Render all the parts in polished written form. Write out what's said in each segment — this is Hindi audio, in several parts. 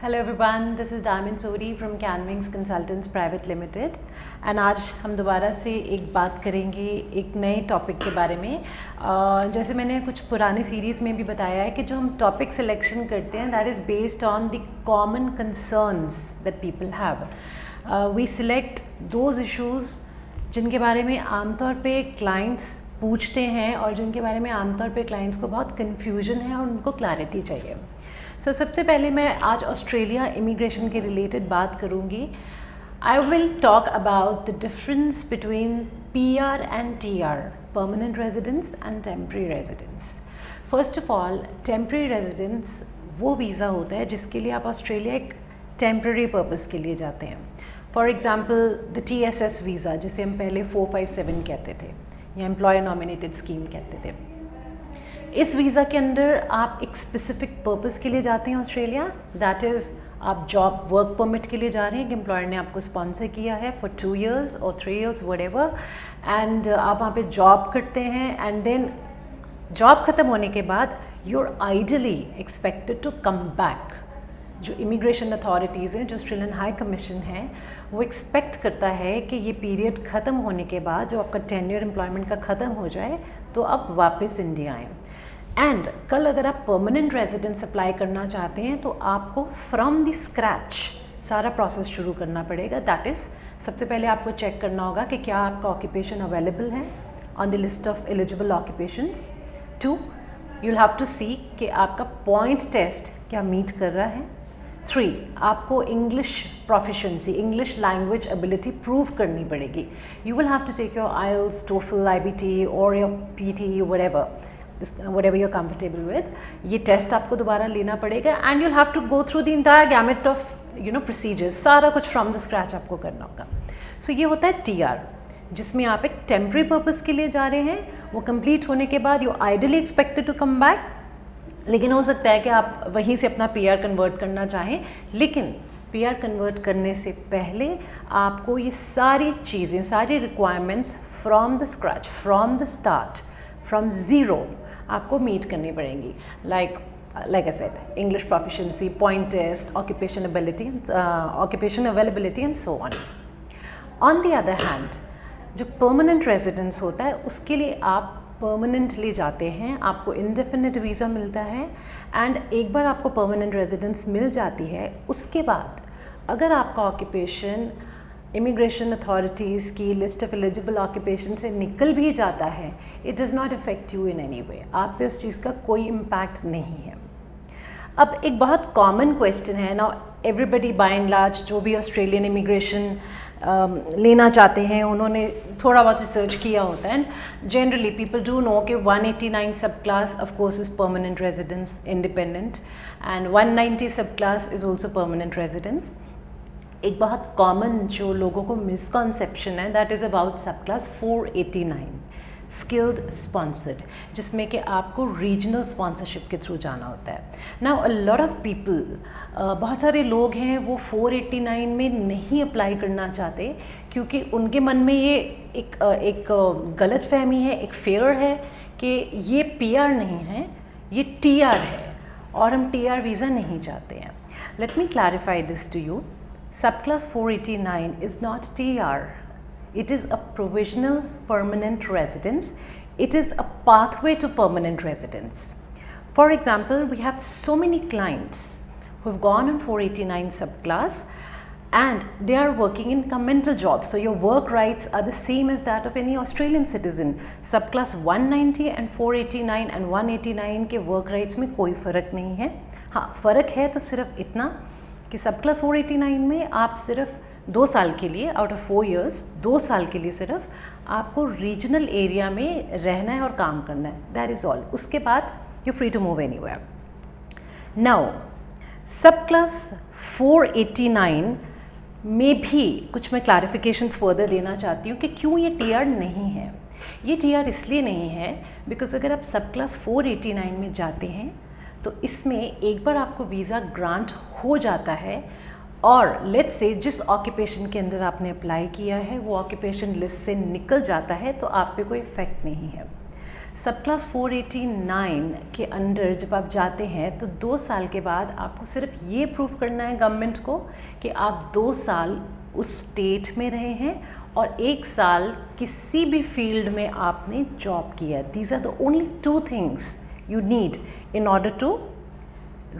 Hello everyone, this is Diamond Sori from Canwings consultants private limited and आज हम दोबारा से एक बात करेंगे एक नए टॉपिक के बारे में। जैसे मैंने कुछ पुरानी सीरीज़ में भी बताया है कि जो हम टॉपिक सिलेक्शन करते हैं that is based on the common concerns that people have. We select those issues जिनके बारे में आमतौर पे क्लाइंट्स पूछते हैं और जिनके बारे में आमतौर पे क्लाइंट्स को बहुत कन्फ्यूजन है और उनको क्लैरिटी चाहिए। सबसे पहले मैं आज ऑस्ट्रेलिया इमिग्रेशन के रिलेटेड बात करूँगी। I will talk about the difference between PR and TR, permanent residence and temporary residence. First of all, temporary residence वो वीज़ा होता है जिसके लिए आप ऑस्ट्रेलिया एक टेम्प्रेरी पर्पज़ के लिए जाते हैं। For example the TSS visa, जिसे हम पहले 457 कहते थे या एम्प्लॉयर नॉमिनेटेड स्कीम कहते थे। इस वीज़ा के अंडर आप एक स्पेसिफिक पर्पस के लिए जाते हैं ऑस्ट्रेलिया, दैट इज़ आप जॉब वर्क परमिट के लिए जा रहे हैं कि एम्प्लॉयर ने आपको स्पॉन्सर किया है फॉर 2 years और 3 years व्हाटएवर, एंड आप वहाँ पे जॉब करते हैं एंड देन जॉब ख़त्म होने के बाद you are ideally expected to come back. जो इमिग्रेशन अथॉरिटीज़ हैं, जो ऑस्ट्रेलियन हाई कमीशन है, वो एक्सपेक्ट करता है कि ये पीरियड ख़त्म होने के बाद जो आपका टेन्योर एम्प्लॉयमेंट का ख़त्म हो जाए तो आप वापस इंडिया आएँ। एंड कल अगर आप परमानेंट रेजिडेंस अप्लाई करना चाहते हैं तो आपको फ्रॉम द स्क्रैच सारा प्रोसेस शुरू करना पड़ेगा। दैट इज़, सबसे पहले आपको चेक करना होगा कि क्या आपका ऑक्यूपेशन अवेलेबल है on the list of eligible occupations. 2, you will have to see कि आपका पॉइंट टेस्ट क्या मीट कर रहा है। 3, आपको English proficiency, English language ability prove करनी पड़ेगी। You will have to take your IELTS, TOEFL, IBT और your PT, whatever you're comfortable with। ये टेस्ट आपको दोबारा लेना पड़ेगा and you'll have to go through the entire gamut of procedures, सारा कुछ फ्रॉम द स्क्रैच आपको करना होगा। सो ये होता है TR, जिसमें आप एक टेम्प्रेरी पर्पस के लिए जा रहे हैं। वो कंप्लीट होने के बाद you ideally expected to come back, लेकिन हो सकता है कि आप वहीं से अपना PR कन्वर्ट करना चाहें। लेकिन PR कन्वर्ट करने से पहले आपको ये सारी चीज़ें, सारी requirements from the scratch, from the start, from zero आपको मीट करनी पड़ेंगी। Like I said, English proficiency, point test, occupation availability and so on. On the other hand, जो परमानेंट रेजिडेंस होता है उसके लिए आप परमानेंटली जाते हैं, आपको इंडेफिनिट वीज़ा मिलता है एंड एक बार आपको परमानेंट रेजिडेंस मिल जाती है उसके बाद अगर आपका ऑक्यूपेशन इमिग्रेशन अथॉरिटीज़ की लिस्ट ऑफ एलिजिबल ऑक्यूपेशन से निकल भी जाता है, it does not affect you in any way. आप पे उस चीज़ का कोई इम्पैक्ट नहीं है। अब एक बहुत कॉमन क्वेश्चन है ना, एवरीबडी बाय एंड लार्ज जो भी ऑस्ट्रेलियन इमिग्रेशन लेना चाहते हैं उन्होंने थोड़ा बहुत रिसर्च किया होता है। जनरली पीपल डू नो कि 189 सब class of course is permanent residence independent and 190 सब class is also permanent residence. एक बहुत कॉमन जो लोगों को मिसकॉन्सेप्शन है दैट इज़ अबाउट सब क्लास 489 स्किल्ड स्पॉन्सर्ड, जिसमें कि आपको रीजनल स्पॉन्सरशिप के थ्रू जाना होता है। Now a lot of people, बहुत सारे लोग हैं वो 489 में नहीं अप्लाई करना चाहते क्योंकि उनके मन में ये एक गलत फहमी है, एक फेयर है कि ये PR नहीं है, ये TR है और हम TR वीज़ा नहीं चाहते हैं। Let me clarify this to you. Subclass 489 is not TR. It is a provisional permanent residence. It is a pathway to permanent residence. For example, we have so many clients who have gone on 489 subclass and they are working in governmental jobs. So your work rights are the same as that of any Australian citizen. Subclass 190 and 489 and 189 के work rights में कोई फ़र्क नहीं है। हाँ, फ़र्क है तो सिर्फ इतना कि सब क्लास 489 में आप सिर्फ 2 साल के लिए, आउट ऑफ 4 years, 2 साल के लिए सिर्फ आपको रीजनल एरिया में रहना है और काम करना है, दैट इज़ ऑल। उसके बाद you free to move anywhere. Now subclass 489 में भी कुछ मैं क्लैरिफिकेशंस फर्दर देना चाहती हूँ कि क्यों ये TR नहीं है। ये TR इसलिए नहीं है बिकॉज अगर आप सब क्लास 489 में जाते हैं तो इसमें एक बार आपको वीज़ा ग्रांट हो जाता है और लेट्स से जिस ऑक्यूपेशन के अंदर आपने अप्लाई किया है वो ऑक्यूपेशन लिस्ट से निकल जाता है तो आप पे कोई इफ़ेक्ट नहीं है। सब क्लास 489 के अंडर जब आप जाते हैं तो 2 साल के बाद आपको सिर्फ ये प्रूव करना है गवर्नमेंट को कि आप 2 साल उस स्टेट में रहे हैं और 1 साल किसी भी फील्ड में आपने जॉब किया। These are the only 2 things you need in order to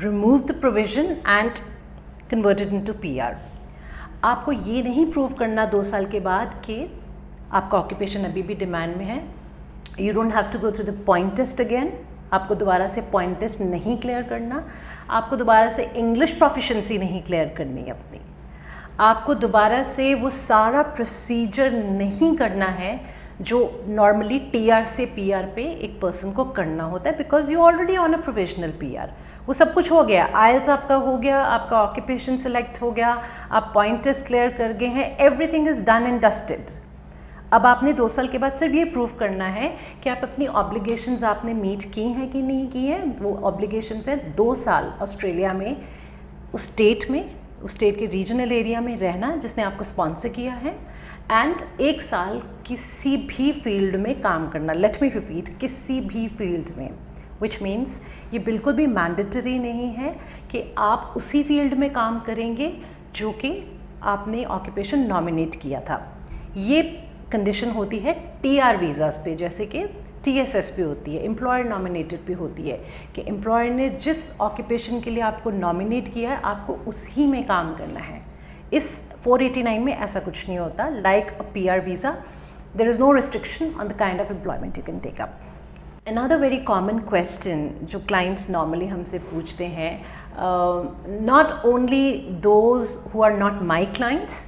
remove the provision and convert it into PR। आपको ये नहीं प्रूव करना 2 साल के बाद कि आपका ऑक्यूपेशन अभी भी डिमांड में है। You don't have to go through the point test again। आपको दोबारा से पॉइंट टेस्ट नहीं क्लियर करना, आपको दोबारा से इंग्लिश प्रोफिशिएंसी नहीं क्लियर करनी अपनी, आपको दोबारा से वो सारा प्रोसीजर नहीं करना है जो नॉर्मली टीआर से पीआर पे एक पर्सन को करना होता है, because you already on a professional PR. वो सब कुछ हो गया, आइल्स आपका हो गया, आपका ऑक्यूपेशन सेलेक्ट हो गया, आप पॉइंट टेस्ट क्लियर कर गए हैं, everything is done and dusted. अब आपने 2 साल के बाद सिर्फ ये प्रूव करना है कि आप अपनी ऑब्लिगेशंस आपने मीट की हैं कि नहीं की हैं। वो ऑब्लिगेशंस हैं 2 साल ऑस्ट्रेलिया में उस स्टेट के रीजनल एरिया में रहना जिसने आपको स्पॉन्सर किया है, एंड 1 साल किसी भी फील्ड में काम करना। लेट मी रिपीट, किसी भी फील्ड में, विच मीन्स ये बिल्कुल भी मैंडेटरी नहीं है कि आप उसी फील्ड में काम करेंगे जो कि आपने ऑक्यूपेशन नॉमिनेट किया था। ये कंडीशन होती है टीआर वीज़ास पे, जैसे कि टीएसएस पे होती है, एम्प्लॉयर नॉमिनेटेड पे होती है कि एम्प्लॉयर ने जिस ऑक्यूपेशन के लिए आपको नॉमिनेट किया है आपको उसी में काम करना है। इस 489 में ऐसा कुछ नहीं होता। Like a PR visa, there is no restriction on the kind of employment you can take up. Another very common question जो क्लाइंट्स नॉर्मली हमसे पूछते हैं, not only those who are not my clients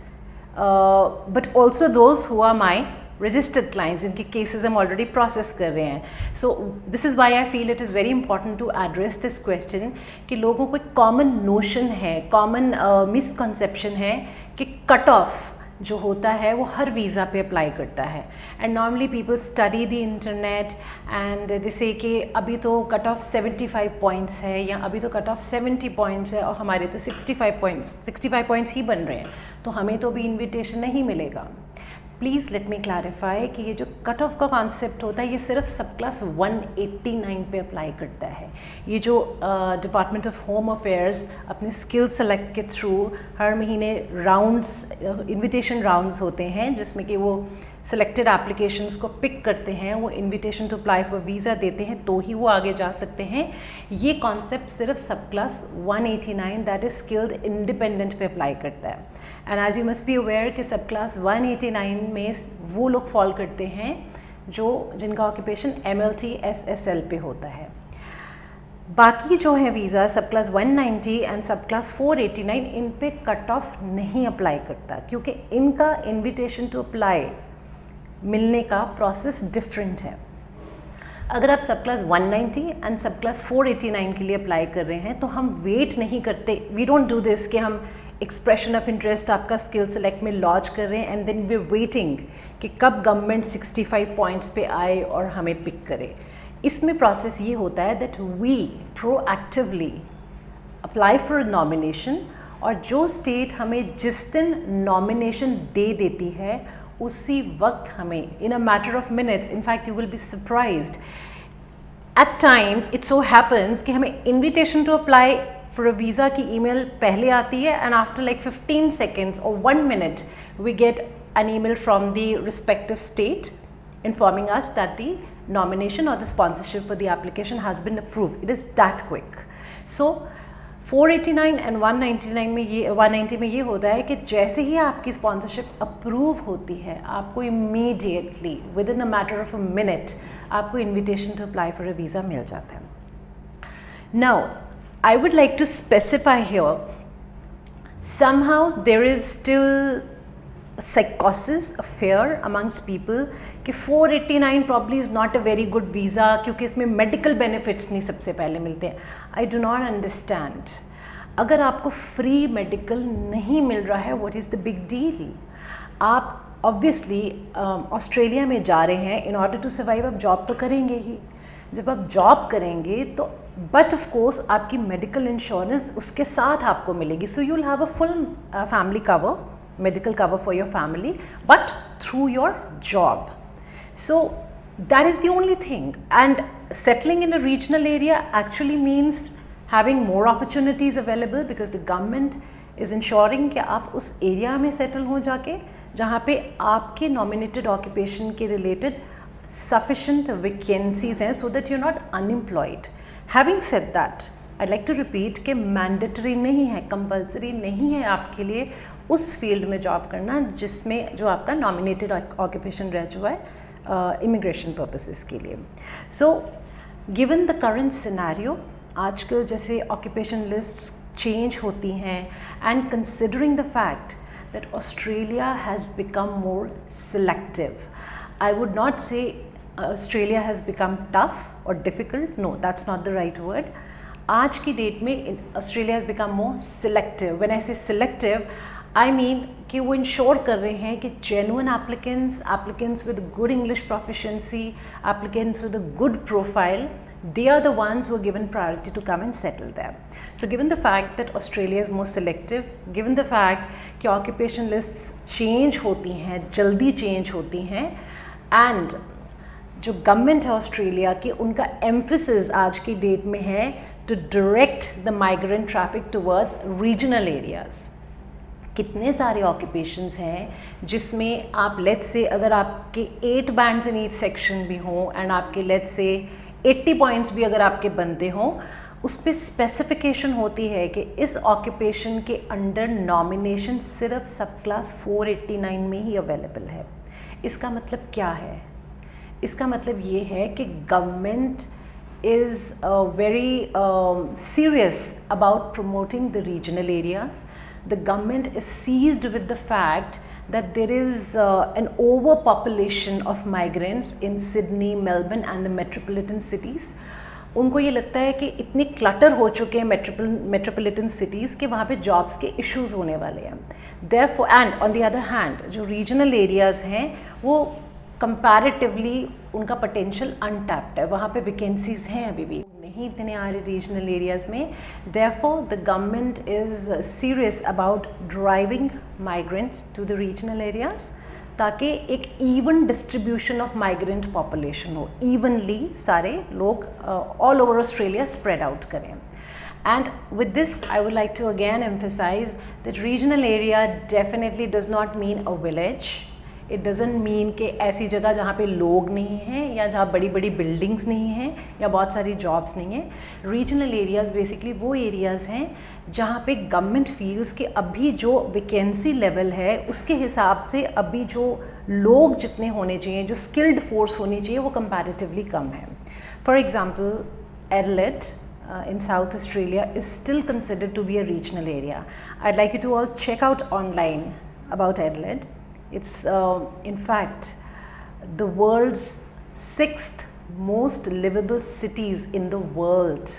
but also those who are my registered clients, जिनके केसेस हम ऑलरेडी प्रोसेस कर रहे हैं। So this is why I feel it is very important to address this question कि लोगों को एक कॉमन नोशन है, कॉमन मिसकंसेप्शन है कि कट ऑफ जो होता है वो हर वीज़ा पे अप्लाई करता है। And normally people study the internet and जैसे कि अभी तो कट ऑफ 75 पॉइंट्स है या अभी तो कट ऑफ 70 पॉइंट्स है और हमारे तो 65 पॉइंट्स ही बन रहे हैं, तो हमें तो अभी इन्विटेशन नहीं मिलेगा। प्लीज़ लेट मी क्लैरिफाई कि ये जो कट ऑफ का कॉन्सेप्ट होता है ये सिर्फ सब क्लास 189 पे अप्लाई करता है। ये जो डिपार्टमेंट ऑफ होम अफेयर्स अपने स्किल सेलेक्ट के थ्रू हर महीने राउंड्स, इनविटेशन राउंड्स होते हैं जिसमें कि वो सिलेक्टेड एप्लीकेशंस को पिक करते हैं, वो invitation to apply for visa देते हैं तो ही वो आगे जा सकते हैं। ये कॉन्सेप्ट सिर्फ subclass 189 that is skilled independent पे अप्लाई करता है। And as you must be aware कि सब क्लास 189 में वो लोग फॉल करते हैं जिनका ऑक्यूपेशन MLT SSL पे होता है। बाकी जो है वीज़ा सब क्लास 190 एंड सब क्लास 489 इन पे कट ऑफ नहीं अप्लाई करता, क्योंकि इनका इनविटेशन टू अप्लाई मिलने का प्रोसेस डिफरेंट है। अगर आप सब क्लास 190 एंड सब क्लास 489 के लिए अप्लाई कर रहे हैं तो हम वेट नहीं करते, वी डोंट डू दिस कि हम एक्सप्रेशन ऑफ इंटरेस्ट आपका स्किल सेलेक्ट में लॉन्च कर रहे हैं एंड देन वी वेटिंग कि कब गवर्नमेंट 65 पॉइंट्स पे आए और हमें पिक करे। इसमें प्रोसेस ये होता है that we proactively apply for nomination, और जो स्टेट हमें जिस दिन नॉमिनेशन दे देती है उसी वक्त हमें in a matter of minutes, in fact you will be surprised, at times it so happens कि हमें invitation to apply for a visa की ईमेल पहले आती है and after like 15 seconds or 1 minute we get an email from the respective state informing us that the nomination or the sponsorship for the application has been approved. It is that quick. So 489 and 190 में ये होता है कि जैसे ही आपकी स्पॉन्सरशिप अप्रूव होती है आपको immediately within a matter of a minute आपको invitation to apply for a visa मिल जाता है। Now I would like to specify here, somehow there is still a psychosis, a fear amongst people कि 489 probably is not a very good visa क्योंकि इसमें medical benefits नहीं सबसे पहले मिलते हैं। I do not understand. अगर आपको free medical नहीं मिल रहा है, what is the big deal? आप obviously ऑस्ट्रेलिया में जा रहे हैं, in order to survive आप जॉब तो करेंगे ही। जब आप जॉब करेंगे तो बट ऑफ कोर्स आपकी मेडिकल इंश्योरेंस उसके साथ आपको मिलेगी, so you will have a full family cover, medical cover for your family but through your job. So that is the only thing. And settling in a regional area actually means having more opportunities available, because the government is ensuring कि आप उस एरिया में सेटल हो जाके जहाँ पे आपके nominated occupation के related sufficient vacancies हैं, so that you're not unemployed. Having said that, I'd like to repeat कि mandatory नहीं है, compulsory नहीं है आपके लिए उस फील्ड में जॉब करना जिसमें जो आपका nominated occupation रह चुका है immigration purposes के लिए. So given the current scenario, आजकल जैसे occupation lists change होती हैं, and considering the fact that Australia has become more selective, I would not say Australia has become tough or difficult, no, that's not the right word. आज की डेट में Australia has become more selective. When I say selective, I mean कि वो इंश्योर कर रहे हैं कि genuine applicants with good English proficiency, applicants with a good profile, they are the ones who are given priority to come and settle there. So given the fact that Australia is more selective, given the fact कि occupation lists change होती हैं, जल्दी change होती हैं, and जो गवर्नमेंट है ऑस्ट्रेलिया की, उनका एम्फेसिस आज की डेट में है to direct the migrant traffic towards regional areas. कितने सारे ऑक्यूपेशंस हैं जिसमें आप लेट्स से अगर आपके 8 बैंड्स इन ईच सेक्शन भी हों एंड आपके लेट्स से 80 पॉइंट्स भी अगर आपके बनते हों, उस पर स्पेसिफिकेशन होती है कि इस ऑक्यूपेशन के अंडर नॉमिनेशन सिर्फ सब क्लास 489 में ही अवेलेबल है. इसका मतलब क्या है? इसका मतलब ये है कि government is very serious about promoting the regional areas. The government is seized with the fact that there is an overpopulation of migrants in Sydney, Melbourne and the metropolitan cities. उनको ये लगता है कि इतनी क्लटर हो चुके हैं मेट्रोपोलिटन सिटीज़ कि वहाँ पे जॉब्स के इश्यूज़ होने वाले हैं. Therefore, and on the other hand, जो रीजनल एरियाज़ हैं वो कंपैरेटिवली उनका पोटेंशियल अनटैप्ड है, वहाँ पे वैकेंसीज हैं अभी भी नहीं इतने आ रहे रीजनल एरियाज़ में. Therefore the government is serious about driving migrants to the regional areas, ताकि एक even distribution of migrant population हो, इवनली सारे लोग all over Australia spread out करें. And with this, I would like to again emphasize that regional area definitely does not mean a village. It doesn't mean कि ऐसी जगह जहाँ पे लोग नहीं हैं या जहाँ बड़ी बड़ी बिल्डिंग्स नहीं हैं या बहुत सारी जॉब्स नहीं हैं. रीजनल एरियाज़ बेसिकली वो एरियाज़ हैं जहाँ पे गवर्नमेंट फील्स कि अभी जो वैकेंसी लेवल है उसके हिसाब से अभी जो लोग जितने होने चाहिए, जो स्किल्ड फोर्स होनी चाहिए, वो कंपैरेटिवली कम है. For example Adelaide in South Australia is still considered to be a regional area. I'd like you to all check out online about Adelaide. It's in fact the world's 6th most livable cities in the world.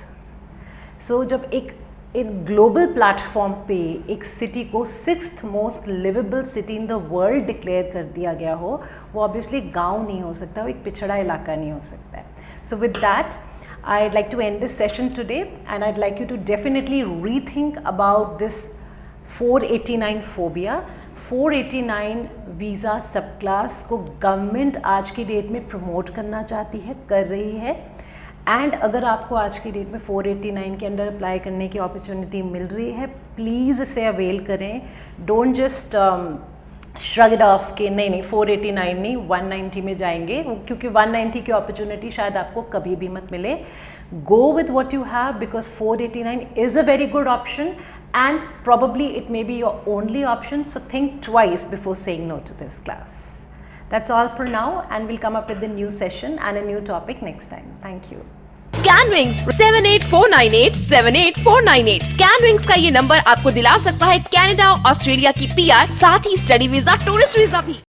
So जब एक ग्लोबल प्लेटफॉर्म पे एक सिटी को 6th most livable city in the world declare कर दिया गया हो, वो ऑब्वियसली गांव नहीं हो सकता, वो एक पिछड़ा इलाका नहीं हो सकता है. So with that, I'd like to end this session today and I'd like you to definitely rethink about this 489 phobia. 489 visa सब क्लास को गवर्नमेंट आज की डेट में प्रमोट करना चाहती है, कर रही है. एंड अगर आपको आज की डेट में 489 के अंडर अप्लाई करने की अपॉर्चुनिटी मिल रही है, प्लीज़ इसे अवेल करें. Don't just shrug it of कि नहीं 489 नहीं 190 में जाएंगे, क्योंकि 190 की अपॉर्चुनिटी शायद आपको कभी भी मत मिले. Go with what you have because 489 is a very good option and probably it may be your only option, so think twice before saying no to this class. That's all for now and we'll come up with the new session and a new topic next time. Thank you. Canwings 78498 78498. Canwings का ये नंबर आपको दिला सकता है कनाडा, ऑस्ट्रेलिया की PR, साथ ही स्टडी वीजा, टूरिस्ट वीजा भी.